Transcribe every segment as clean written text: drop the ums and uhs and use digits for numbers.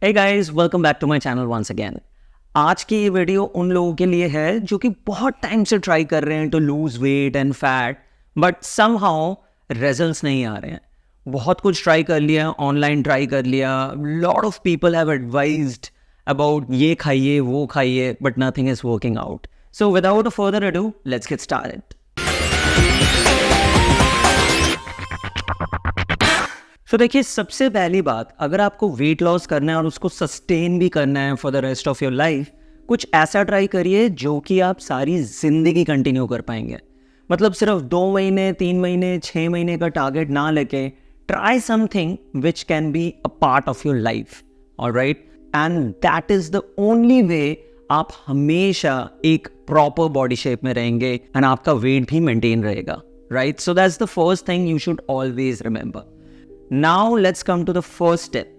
Hey guys, welcome back to my channel once again. आज की ये वीडियो उन लोगों के लिए है जो कि बहुत टाइम से ट्राई कर रहे हैं to lose weight and fat but somehow results नहीं आ रहे हैं. बहुत कुछ ट्राई कर लिया, ऑनलाइन ट्राई कर लिया, lot of people have advised about ये खाइए वो खाइए but nothing is working out. So without a further ado let's get started. तो देखिए, सबसे पहली बात, अगर आपको वेट लॉस करना है और उसको सस्टेन भी करना है for the rest of your life, कुछ ऐसा ट्राई करिए जो कि आप सारी जिंदगी कंटिन्यू कर पाएंगे. मतलब सिर्फ 2 महीने 3 महीने 6 महीने का टारगेट ना लेके try something which can be a part of your life. Alright, and that is the only way आप हमेशा एक प्रॉपर बॉडी शेप में रहेंगे एंड आपका वेट भी मेंटेन रहेगा. Right, so that's the first thing you should always remember. Now let's come to the first step.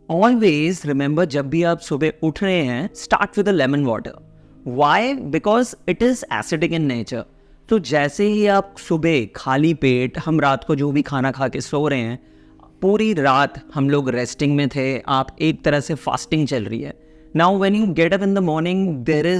Always remember, जब भी आप सुबह उठ रहे हैं, start with a lemon water. Why? Because it is acidic in nature. तो जैसे ही आप सुबह खाली पेट, हम रात को जो भी खाना खा के सो रहे हैं, पूरी रात हम लोग रेस्टिंग में थे, आप एक तरह से फास्टिंग चल रही है. Now when you get up in the morning, there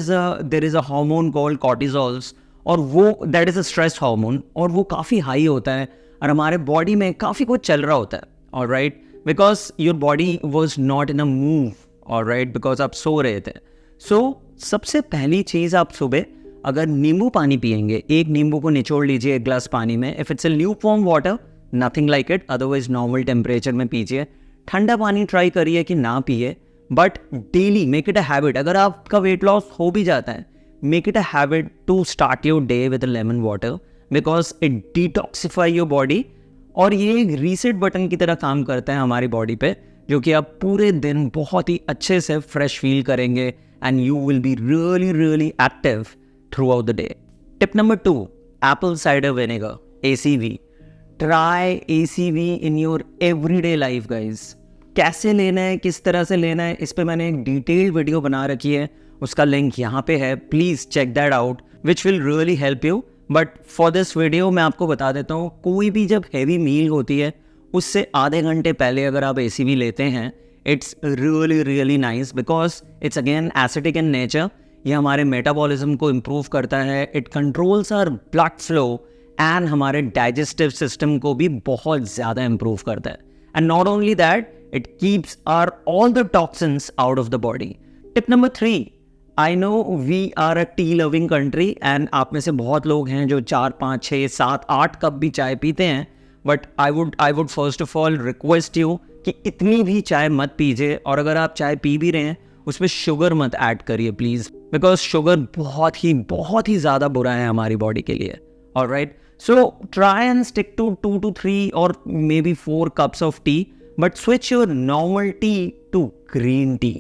is a hormone called cortisols, और वो that is a stress hormone, और वो काफ़ी हाई होता है और हमारे बॉडी में काफ़ी कुछ चल रहा होता है. Alright, because your body was not in a move. Alright, because आप सो रहे थे. सो सबसे पहली चीज़, आप सुबह अगर नींबू पानी पियेंगे, एक नींबू को निचोड़ लीजिए एक ग्लास पानी में. If it's a lukewarm water, nothing like it, otherwise normal temperature में पीजिए. ठंडा पानी ट्राई करिए कि ना पिए, but daily make it a habit. अगर आपका वेट लॉस हो भी जाता है, make it a habit to start your day with a lemon water, because it detoxify your body. और ये एक रीसेट बटन की तरह काम करता है हमारी बॉडी पे, जो कि आप पूरे दिन बहुत ही अच्छे से फ्रेश फील करेंगे and you will be really really active through out the day. Tip number 2, Apple cider vinegar, ACV. Try ACV in your everyday life guys. कैसे लेना है, किस तरह से लेना है, इस पे मैंने एक डिटेल्ड वीडियो बना रखी है, उसका लिंक यहाँ पे है. Please check that out, which will really help you. But for this video मैं आपको बता देता हूँ, कोई भी जब हैवी मील होती है उससे आधे घंटे पहले अगर आप ACV लेते हैं, it's really really nice, because it's again acidic in nature. ये हमारे मेटाबॉलिज्म को इम्प्रूव करता है, it controls our blood flow and हमारे डाइजेस्टिव सिस्टम को भी बहुत ज़्यादा इम्प्रूव करता है. And not only that, it keeps our all the toxins out of the body. Tip number 3, I know we are a tea loving country and आप में से बहुत लोग हैं जो 4 5 6 7 8 कप भी चाय पीते हैं. But I would first of all request you कि इतनी भी चाय मत पीजिए, और अगर आप चाय पी भी रहे हैं उसमें शुगर मत ऐड करिए प्लीज़, बिकॉज शुगर बहुत ही ज़्यादा बुरा है हमारी बॉडी के लिए. Alright, so try and stick to 2 to 3 और maybe 4 cups of tea, but switch your normal tea to green tea.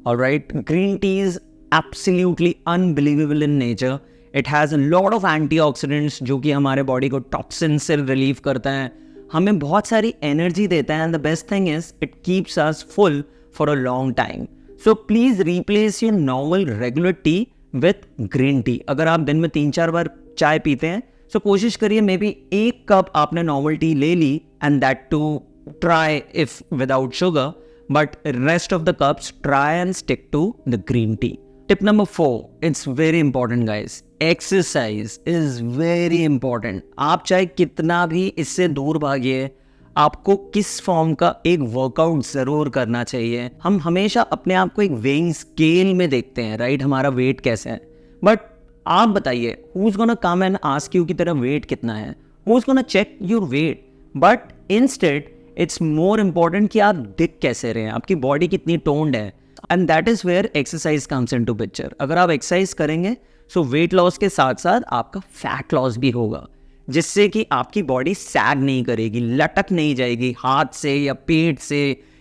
Alright, green tea is absolutely unbelievable in nature. It has a lot of antioxidants जो कि हमारे body को toxin से relieve करता है, हमें बहुत सारी एनर्जी देता है, and the best thing is it keeps us full for a long time. So please replace your normal regular T with green tea. अगर आप दिन में 3-4 बार चाय पीते हैं, सो कोशिश करिए मे बी 1 कप आपने नॉर्मल टी ले ली, and that too try if without sugar, but rest of the cups try and stick to the green tea. Tip number 4, it's very important guys. Exercise is very important. आप चाहे कितना भी इससे दूर भागिए, आपको किस फॉर्म का एक वर्कआउट ज़रूर करना चाहिए. हम हमेशा अपने आप को एक वेइंग स्केल में देखते हैं, राइट, हमारा वेट कैसे है. बट आप बताइए, who's gonna come and ask you कि तेरा वेट कितना है? Who's gonna check your weight? But instead, it's more important कि आप दिख कैसे रहे हैं, आपकी बॉडी कितनी टोन्ड है. And that is where exercise comes in to picture. अगर आप एक्सरसाइज करेंगे, सो वेट लॉस के साथ साथ आपका फैट लॉस भी होगा, जिससे कि आपकी बॉडी सैग नहीं करेगी, लटक नहीं जाएगी हाथ से या पेट से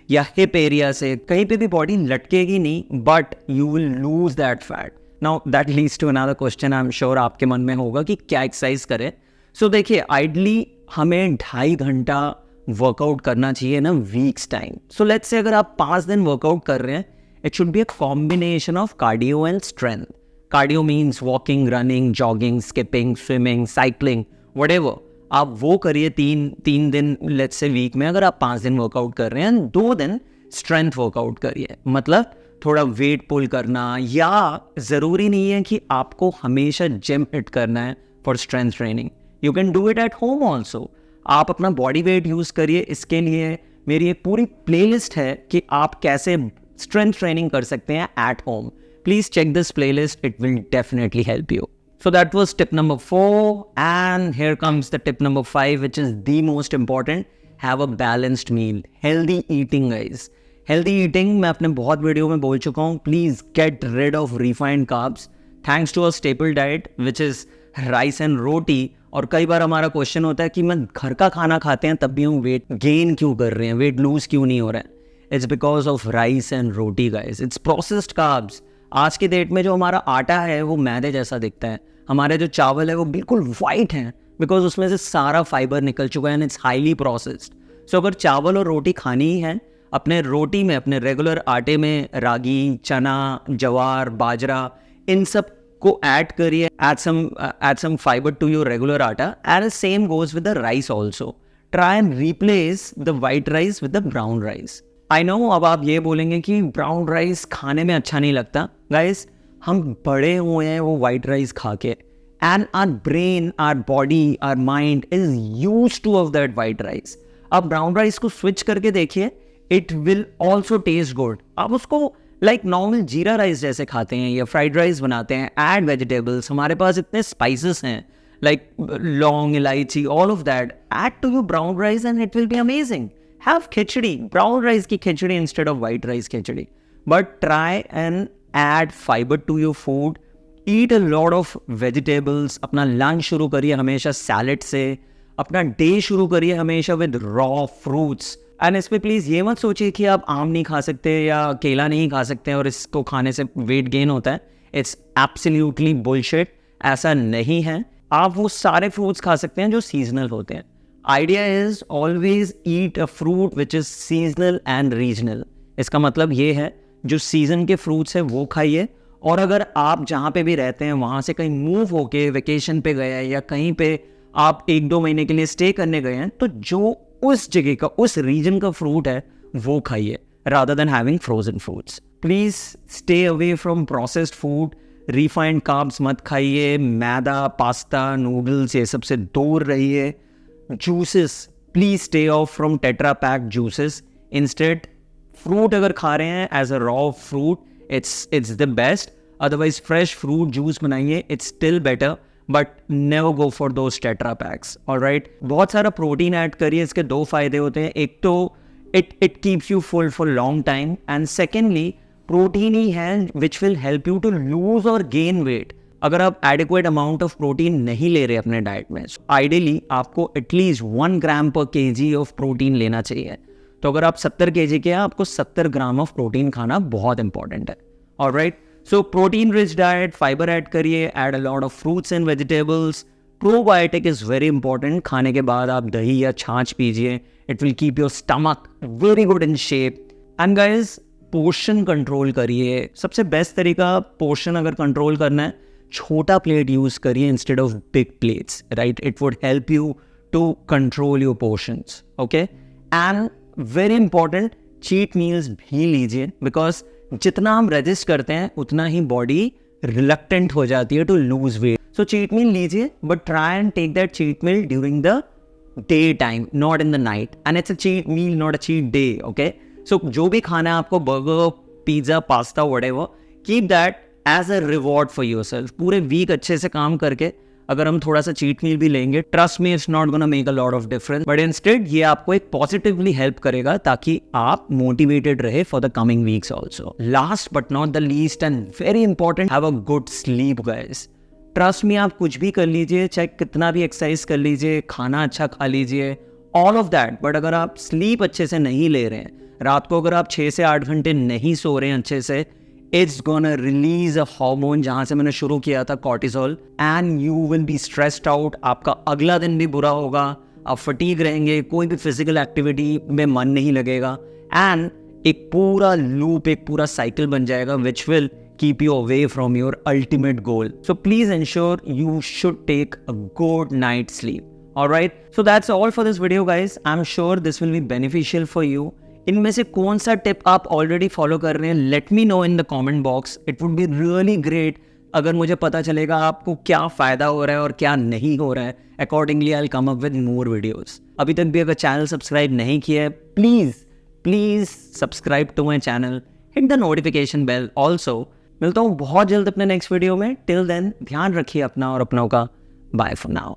या हिप एरिया से, कहीं पे भी बॉडी लटकेगी नहीं, but you will lose that fat. Now that leads to another question, I am sure आपके मन में होगा कि क्या एक्सरसाइज करें. सो देखिए, आइडली हमें 2.5 घंटा वर्कआउट करना चाहिए ना weeks time. So let's say अगर आप 5 दिन वर्कआउट कर रहे हैं, it should be a combination of cardio and strength. Cardio means walking, running, jogging, skipping, swimming, cycling, whatever. आप वो करिए 3 दिन लेट्स से वीक में. अगर आप 5 दिन वर्कआउट कर रहे हैं, 2 दिन स्ट्रेंथ वर्कआउट करिए, मतलब थोड़ा वेट पुल करना, या ज़रूरी नहीं है कि आपको हमेशा जिम हिट करना है for strength training. You can do it at home also. आप अपना बॉडी वेट यूज़ करिए. इसके लिए मेरी एक पूरी प्लेलिस्ट है कि आप कैसे स्ट्रेंथ ट्रेनिंग कर सकते हैं at home. Please check this playlist, it will definitely help you. So that was tip number 4, and here comes the tip number 5, which is the most important. Have a balanced meal. Healthy eating, guys. Healthy eating, मैं अपने बहुत video में बोल चुका हूँ. Please get rid of refined carbs. Thanks to a staple diet, which is rice and roti. और कई बार हमारा क्वेश्चन होता है कि मैं घर का खाना खाते हैं तब भी हम वेट गेन क्यों कर रहे हैं, वेट लूज क्यों नहीं हो रहा है. It's because of rice and roti, guys. It's processed carbs. आज के डेट में जो हमारा आटा है वो मैदे जैसा दिखता है. हमारे जो चावल है वो बिल्कुल वाइट हैं बिकॉज उसमें से सारा फाइबर निकल चुका है एंड इट्स हाईली प्रोसेस्ड. सो अगर चावल और रोटी खानी ही है, अपने रोटी में, अपने रेगुलर आटे में रागी, चना, जवार, बाजरा, इन सब को ऐड करिए. add some fiber to your regular आटा. And the same goes with the rice also. Try and replace the white rice with the brown rice. I know अब आप ये बोलेंगे कि ब्राउन राइस खाने में अच्छा नहीं लगता. गाइस, हम बड़े हुए हैं वो वाइट राइस खा के, and our brain, our body, our mind is use to of that white rice. आप ब्राउन राइस को स्विच करके देखिए, it will also taste good. आप उसको लाइक नॉर्मल जीरा राइस जैसे खाते हैं या फ्राइड राइस बनाते हैं. ऐड वेजिटेबल्स, हमारे पास इतने स्पाइसेस हैं like laung, elaichi, all of that. Add to your brown rice and it will be amazing. Have khichdi, brown rice की khichdi instead of white rice khichdi. But try and add fiber to your food. Eat a lot of vegetables. अपना lunch शुरू करिए हमेशा salad से. अपना day शुरू करिए हमेशा विद रॉ फ्रूट्स. एंड इस पर प्लीज़ ये मत सोचिए कि आप आम नहीं खा सकते या केला नहीं खा सकते और इसको खाने से वेट गेन होता है. It's absolutely bullshit. ऐसा नहीं है. आप वो सारे फ्रूट्स खा सकते हैं जो सीजनल होते हैं. Idea is always eat a fruit which is seasonal and regional. इसका मतलब ये है जो सीज़न के फ्रूट्स है वो खाइए. और अगर आप जहाँ पे भी रहते हैं वहाँ से कहीं मूव होके वेकेशन पे गए हैं या कहीं पे आप 1-2 महीने के लिए स्टे करने गए हैं, तो जो उस जगह का, उस रीजन का फ्रूट है वो खाइए rather than having frozen fruits. Please stay away from processed food. Refined carbs मत खाइए. मैदा, पास्ता, नूडल्स, ये सबसे दूर रहिए. Juices, please stay off from tetra pack juices. Instead fruit अगर खा रहे हैं as a raw fruit, it's the best. Otherwise fresh fruit juice बनाइए, it's still better, but never go for those tetra packs. Alright, बहुत सारा protein add करिए. इसके 2 फायदे होते हैं. एक तो it keeps you full for long time, and secondly protein ही है which will help you to lose और गेन वेट. अगर आप एडिक्वेट अमाउंट ऑफ प्रोटीन नहीं ले रहे अपने डाइट में, आइडियली आपको एटलीस्ट 1 ग्राम पर kg ऑफ प्रोटीन लेना चाहिए. तो अगर आप 70 kg के हैं, आपको 70 ग्राम ऑफ प्रोटीन खाना बहुत इंपॉर्टेंट है. Alright, so protein rich diet, fibre add करिए, add a lot of fruits and vegetables. Probiotic is very important. खाने के बाद आप दही या छाछ पीजिए. It will keep your stomach very good in shape. And guys, portion control करिए. सबसे बेस्ट तरीका पोर्शन अगर कंट्रोल करना है, छोटा प्लेट यूज करिए instead of big plates. Right, it would help you to control your portions. Okay, and very important, cheat meals भी लीजिए, बिकॉज जितना हम रजिस्ट करते हैं उतना ही बॉडी रिलक्टेंट हो जाती है to lose weight. So cheat meal लीजिए, but try and take that cheat meal during the day time, not in the night. And it's a cheat meal, not a cheat day. Okay, so जो भी खाना है आपको, burger, pizza, pasta, whatever, keep that as a reward for yourself. पूरे week अच्छे से काम करके अगर हम थोड़ा सा चीट मील भी लेंगे, trust me, it's not gonna make a lot of difference, but instead ये आपको एक पॉजिटिवली हेल्प करेगा ताकि आप मोटिवेटेड रहे for the coming weeks also. Last but not the least and very important, have a good sleep guys. Trust me, आप कुछ भी कर लीजिए, चाहे कितना भी एक्सरसाइज कर लीजिए, खाना अच्छा खा लीजिए, ऑल ऑफ दैट, बट अगर आप स्लीप अच्छे से नहीं ले रहे हैं, रात को अगर आप 6 से 8 घंटे नहीं सो रहे हैं अच्छे से, it's gonna release a hormone जहाँ से मैंने शुरू किया था, cortisol, and you will be stressed out. आपका अगला दिन भी बुरा होगा, आप फटीग रहेंगे, कोई भी फिजिकल एक्टिविटी में मन नहीं लगेगा, and एक पूरा लूप, एक पूरा साइकिल बन जाएगा which will keep you away from your ultimate goal. So please ensure you should take a good night's sleep. Alright, so that's all for this video guys. I'm sure this will be beneficial for you. इनमें से कौन सा tip आप already follow कर रहे हैं, let me know in the comment box. It would be really great अगर मुझे पता चलेगा आपको क्या फ़ायदा हो रहा है और क्या नहीं हो रहा है। Accordingly I will come up with more videos. अभी तक भी अगर चैनल सब्सक्राइब नहीं किया है, please subscribe to my channel, hit the notification bell also. मिलता हूँ बहुत जल्द अपने नेक्स्ट वीडियो में। टिल देन ध्यान रखिए अपना और अपनों का। Bye for now.